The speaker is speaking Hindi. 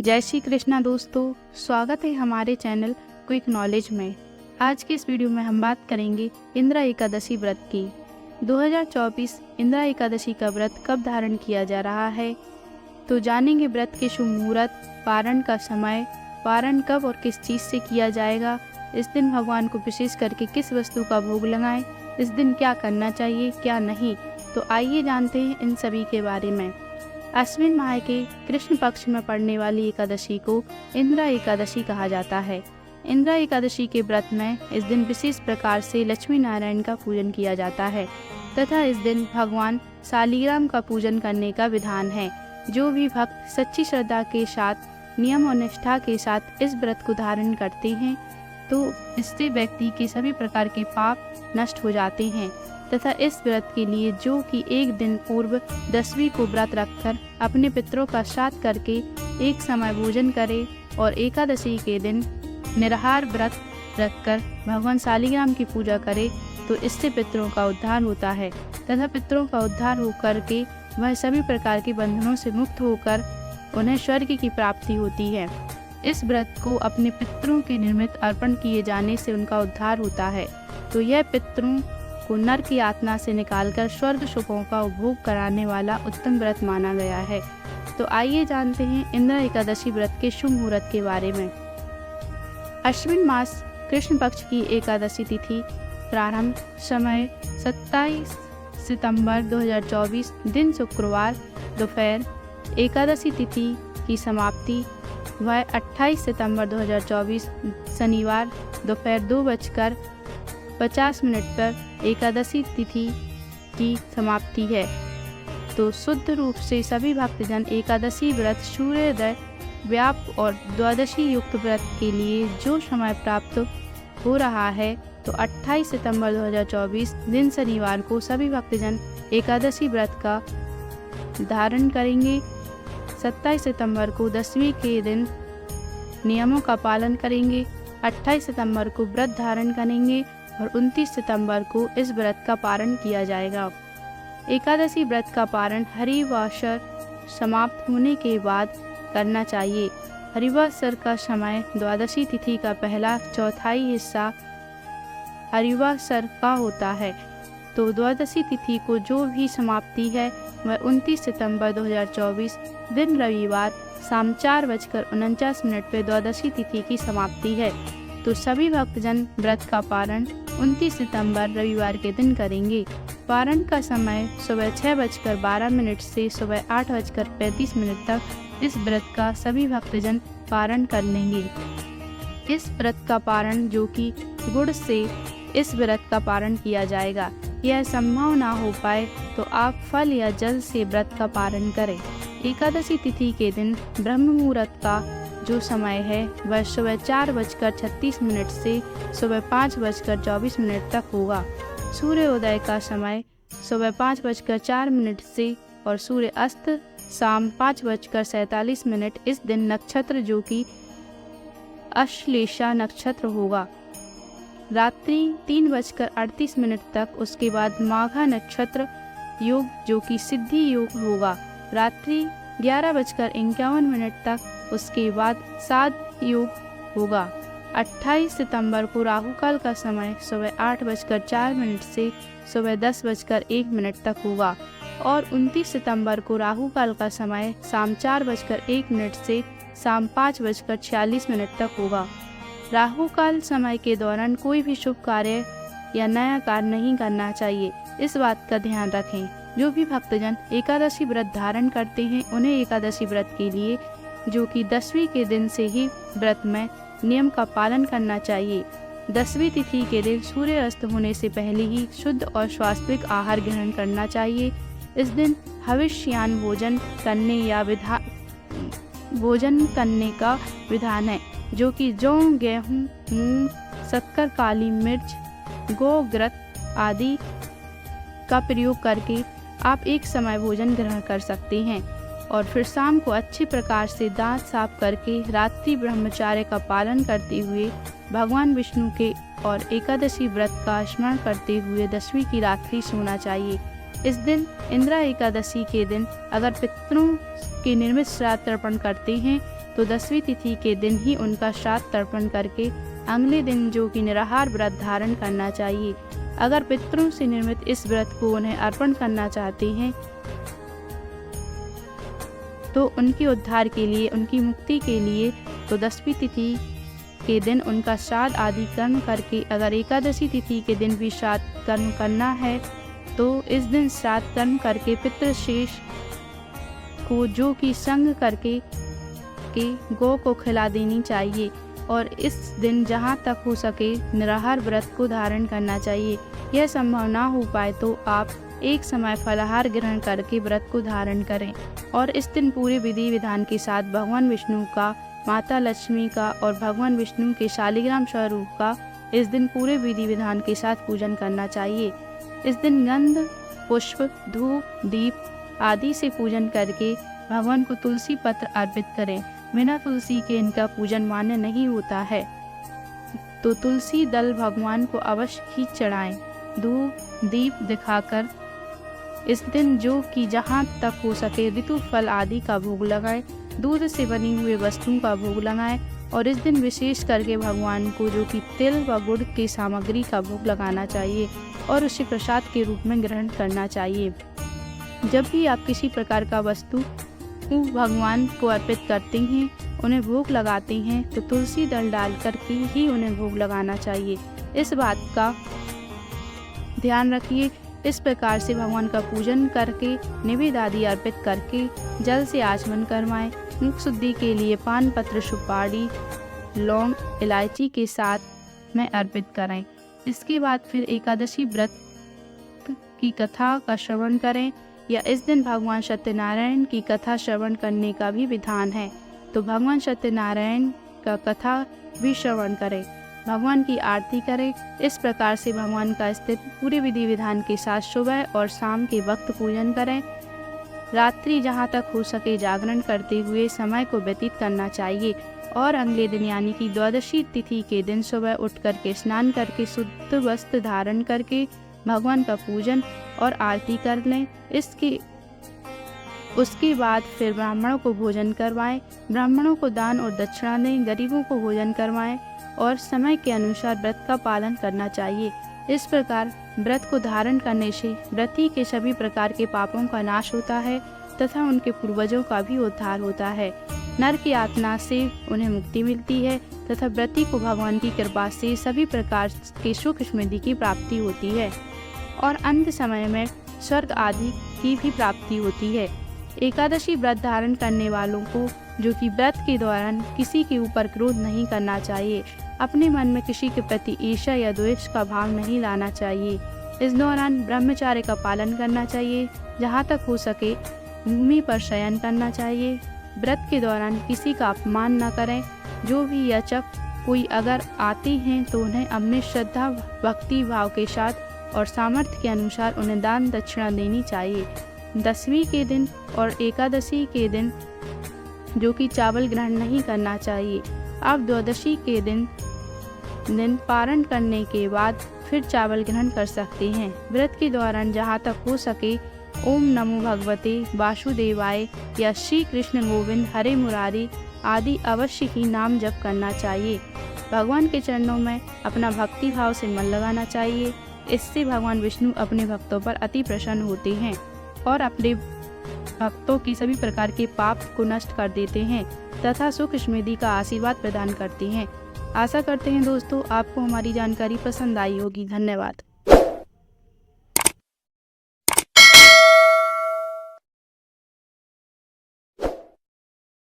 जय श्री कृष्णा दोस्तों, स्वागत है हमारे चैनल क्विक नॉलेज में। आज की इस वीडियो में हम बात करेंगे इंदिरा एकादशी व्रत की। 2024 इंदिरा एकादशी का व्रत कब धारण किया जा रहा है, तो जानेंगे व्रत के शुभ मुहूर्त, पारण का समय, पारण कब और किस चीज़ से किया जाएगा, इस दिन भगवान को विशेष करके किस वस्तु का भोग लगाएं, इस दिन क्या करना चाहिए क्या नहीं। तो आइए जानते हैं इन सभी के बारे में। अश्विन माह के कृष्ण पक्ष में पड़ने वाली एकादशी को इंदिरा एकादशी कहा जाता है। इंदिरा एकादशी के व्रत में इस दिन विशेष प्रकार से लक्ष्मी नारायण का पूजन किया जाता है तथा इस दिन भगवान शालिग्राम का पूजन करने का विधान है। जो भी भक्त सच्ची श्रद्धा के साथ नियम और निष्ठा के साथ इस व्रत को धारण करते हैं तो इससे व्यक्ति के सभी प्रकार के पाप नष्ट हो जाते हैं तथा इस व्रत के लिए जो कि एक दिन पूर्व 10वीं को व्रत रखकर अपने पितरों का श्राद्ध करके एक समय भोजन करे और एकादशी के दिन निराहार व्रत रखकर भगवान शालिग्राम की पूजा करे तो इससे पितरों का उद्धार होता है तथा पितरों का उद्धार होकर के वह सभी प्रकार के बंधनों से मुक्त होकर उन्हें स्वर्ग की प्राप्ति होती है। इस व्रत को अपने पितरों के निमित्त अर्पण किए जाने से उनका उद्धार होता है। तो यह पितरों को नर की यातना से निकालकर स्वर्ग सुखों का उपभोग कराने वाला उत्तम व्रत माना गया है। तो आइए जानते हैं इंदिरा एकादशी व्रत के शुभ मुहूर्त के बारे में। अश्विन मास कृष्ण पक्ष की एकादशी तिथि प्रारंभ समय 27 सितंबर 2024 दिन शुक्रवार दोपहर। एकादशी तिथि की समाप्ति वह 28 सितंबर 2024 शनिवार दोपहर 2:50 पर एकादशी तिथि की समाप्ति है। तो शुद्ध रूप से सभी भक्तजन एकादशी व्रत सूर्योदय व्याप और द्वादशी युक्त व्रत के लिए जो समय प्राप्त हो रहा है तो 28 सितंबर 2024 दिन शनिवार को सभी भक्तजन एकादशी व्रत का धारण करेंगे। 27 सितंबर को 10वीं के दिन नियमों का पालन करेंगे। 28 सितंबर को व्रत धारण करेंगे और 29 सितंबर को इस व्रत का पारण किया जाएगा। एकादशी व्रत का पारण हरिवासर समाप्त होने के बाद करना चाहिए। हरिवासर का समय द्वादशी तिथि का पहला चौथाई हिस्सा हरिवासर का होता है। तो द्वादशी तिथि को जो भी समाप्ति है वह 29 सितंबर 2024 दिन रविवार शाम 4:49 पर द्वादशी तिथि की समाप्ति है। तो सभी भक्तजन व्रत का पारण 29 सितंबर रविवार के दिन करेंगे। पारण का समय सुबह 6:12 से सुबह 8:35 तक इस व्रत का सभी भक्तजन पारण कर लेंगे। इस व्रत का पारण जो कि गुड़ से इस व्रत का पारण किया जाएगा। यह संभव ना हो पाए तो आप फल या जल से व्रत का पारण करें। एकादशी तिथि के दिन ब्रह्म मुहूर्त का जो समय है वह सुबह 4:36 से सुबह 5:24 तक होगा। सूर्योदय का समय सुबह 5:04 से और सूर्य अस्त शाम 5:47। इस दिन नक्षत्र जो कि अश्लेषा नक्षत्र होगा। रात्रि 3:38 तक, उसके बाद माघा नक्षत्र योग जो कि सिद्धि योग होगा। रात्रि 11:51 तक, उसके बाद साध योग होगा। 28 सितंबर को राहु काल का समय सुबह 8:04 से सुबह 10:01 तक होगा और 29 सितंबर को राहु काल का समय शाम 4:01 से शाम 5:46 तक होगा। राहु काल समय के दौरान कोई भी शुभ कार्य या नया कार्य नहीं करना चाहिए। इस बात का ध्यान रखें। जो भी भक्तजन एकादशी व्रत धारण करते हैं उन्हें एकादशी व्रत के लिए जो कि 10वीं के दिन से ही व्रत में नियम का पालन करना चाहिए। 10वीं तिथि के दिन सूर्य अस्त होने से पहले ही शुद्ध और स्वास्थ्यिक आहार ग्रहण करना चाहिए। इस दिन हविष्यान भोजन करने का विधान है जो कि जौ, गेहूँ, मूंग, शक्कर, काली मिर्च, गोघृत आदि का प्रयोग करके आप एक समय भोजन ग्रहण कर सकते हैं और फिर शाम को अच्छी प्रकार से दांत साफ करके रात्रि ब्रह्मचार्य का पालन करते हुए भगवान विष्णु के और एकादशी व्रत का स्मरण करते हुए 10वीं की रात्रि सोना चाहिए। इस दिन इंदिरा एकादशी के दिन अगर पितरों के निर्मित श्राद्ध तर्पण करते हैं तो 10वीं तिथि के दिन ही उनका श्राद्ध तर्पण करके अगले दिन जो कि निराहार व्रत धारण करना चाहिए। अगर पितरों से निर्मित इस व्रत को उन्हें अर्पण करना चाहते हैं तो उनके उद्धार के लिए, उनकी मुक्ति के लिए तो 10वीं तिथि के दिन उनका श्राद्ध आदि कर्म करके, अगर एकादशी तिथि के दिन भी श्राद्ध कर्म करना है तो इस दिन श्राद्ध कर्म करके पितृशेष को जो कि संग करके गौ को खिला देनी चाहिए और इस दिन जहाँ तक हो सके निराहार व्रत को धारण करना चाहिए। यह संभव ना हो पाए तो आप एक समय फलाहार ग्रहण करके व्रत को धारण करें और इस दिन पूरे विधि विधान के साथ भगवान विष्णु का, माता लक्ष्मी का और भगवान विष्णु के शालिग्राम स्वरूप का इस दिन पूरे विधि विधान के साथ पूजन करना चाहिए। इस दिन गंध, पुष्प, धूप, दीप आदि से पूजन करके भगवान को तुलसी पत्र अर्पित करें। बिना तुलसी के इनका पूजन मान्य नहीं होता है, तो तुलसी दल भगवान को अवश्य ही चढ़ाएं। धूप दीप दिखाकर इस दिन जो कि जहाँ तक हो सके ऋतु फल आदि का भोग लगाएं, दूध से बनी हुई वस्तुओं का भोग लगाएं और इस दिन विशेष करके भगवान को जो कि तिल व गुड़ की सामग्री का भोग लगाना चाहिए और उसे प्रसाद के रूप में ग्रहण करना चाहिए। जब भी आप किसी प्रकार का वस्तु भगवान को अर्पित करते हैं, उन्हें भोग लगाते हैं तो तुलसी दल डालकर के ही उन्हें भोग लगाना चाहिए। इस बात का ध्यान रखिए। इस प्रकार से भगवान का पूजन करके निवेद आदि अर्पित करके जल से आचमन करवाएं। मुख शुद्धि के लिए पान पत्र, सुपारी, लौंग, इलायची के साथ में अर्पित करें। इसके बाद फिर एकादशी व्रत की कथा का श्रवण करें या इस दिन भगवान सत्यनारायण की कथा श्रवण करने का भी विधान है, तो भगवान सत्यनारायण का कथा भी श्रवण करें, भगवान की आरती करें। इस प्रकार से भगवान का स्थित पूरे विधि विधान के साथ सुबह और शाम के वक्त पूजन करें। रात्रि जहाँ तक हो सके जागरण करते हुए समय को व्यतीत करना चाहिए और अगले दिन यानी कि द्वादशी तिथि के दिन सुबह उठ करके स्नान करके शुद्ध वस्त्र धारण करके भगवान का पूजन और आरती कर लें। उसके बाद फिर ब्राह्मणों को भोजन करवाएं, ब्राह्मणों को दान और दक्षिणा दें, गरीबों को भोजन करवाएं और समय के अनुसार व्रत का पालन करना चाहिए। इस प्रकार व्रत को धारण करने से व्रती के सभी प्रकार के पापों का नाश होता है तथा उनके पूर्वजों का भी उद्धार होता है। नर की यातना से उन्हें मुक्ति मिलती है तथा व्रती को भगवान की कृपा से सभी प्रकार के सुख समृद्धि की प्राप्ति होती है और अंत समय में स्वर्ग आदि की भी प्राप्ति होती है। एकादशी व्रत धारण करने वालों को जो कि व्रत के दौरान किसी के ऊपर क्रोध नहीं करना चाहिए, अपने मन में किसी के प्रति ईर्ष्या या द्वेष का भाव नहीं लाना चाहिए। इस दौरान ब्रह्मचर्य का पालन करना चाहिए, जहाँ तक हो सके भूमि पर शयन करना चाहिए। व्रत के दौरान किसी का अपमान न करें। जो भी याचक कोई अगर आते हैं तो उन्हें अपने श्रद्धा भक्ति भाव के साथ और सामर्थ्य के अनुसार उन्हें दान दक्षिणा देनी चाहिए। 10वीं के दिन और एकादशी के दिन जो कि चावल ग्रहण नहीं करना चाहिए। अब द्वादशी के दिन पारण करने के बाद फिर चावल ग्रहण कर सकते हैं। व्रत के दौरान जहाँ तक हो सके ओम नमो भगवते वासुदेवाय या श्री कृष्ण गोविंद हरे मुरारी आदि अवश्य ही नाम जप करना चाहिए। भगवान के चरणों में अपना भक्ति भाव से मन लगाना चाहिए। इससे भगवान विष्णु अपने भक्तों पर अति प्रसन्न होते हैं और अपने भक्तों की सभी प्रकार के पाप को नष्ट कर देते हैं तथा सुख समृद्धि का आशीर्वाद प्रदान करते हैं। आशा करते हैं दोस्तों आपको हमारी जानकारी पसंद आई होगी। धन्यवाद।